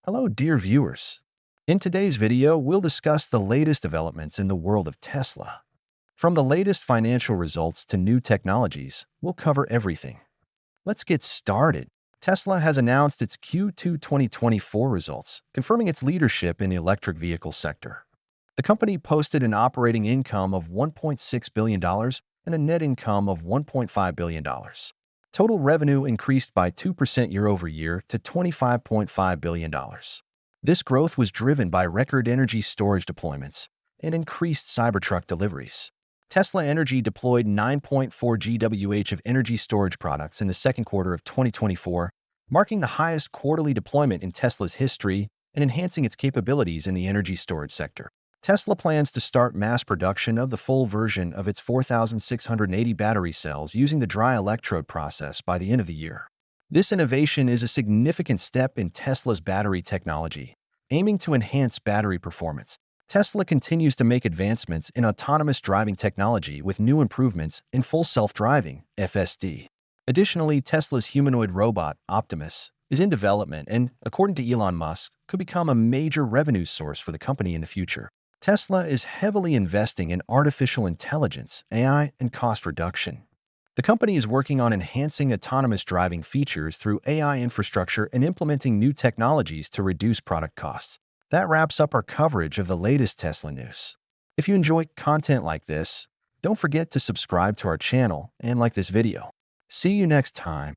Hello, dear viewers. In today's video, we'll discuss the latest developments in the world of Tesla. From the latest financial results to new technologies, we'll cover everything. Let's get started. Tesla has announced its Q2 2024 results, confirming its leadership in the electric vehicle sector. The company posted an operating income of $1.6 billion and a net income of $1.5 billion. Total revenue increased by 2% year-over-year to $25.5 billion. This growth was driven by record energy storage deployments and increased Cybertruck deliveries. Tesla Energy deployed 9.4 GWh of energy storage products in the second quarter of 2024, marking the highest quarterly deployment in Tesla's history and enhancing its capabilities in the energy storage sector. Tesla plans to start mass production of the full version of its 4,680 battery cells using the dry electrode process by the end of the year. This innovation is a significant step in Tesla's battery technology, aiming to enhance battery performance. Tesla continues to make advancements in autonomous driving technology with new improvements in full self-driving (FSD). Additionally, Tesla's humanoid robot, Optimus, is in development and, according to Elon Musk, could become a major revenue source for the company in the future. Tesla is heavily investing in artificial intelligence, AI, and cost reduction. The company is working on enhancing autonomous driving features through AI infrastructure and implementing new technologies to reduce product costs. That wraps up our coverage of the latest Tesla news. If you enjoy content like this, don't forget to subscribe to our channel and like this video. See you next time.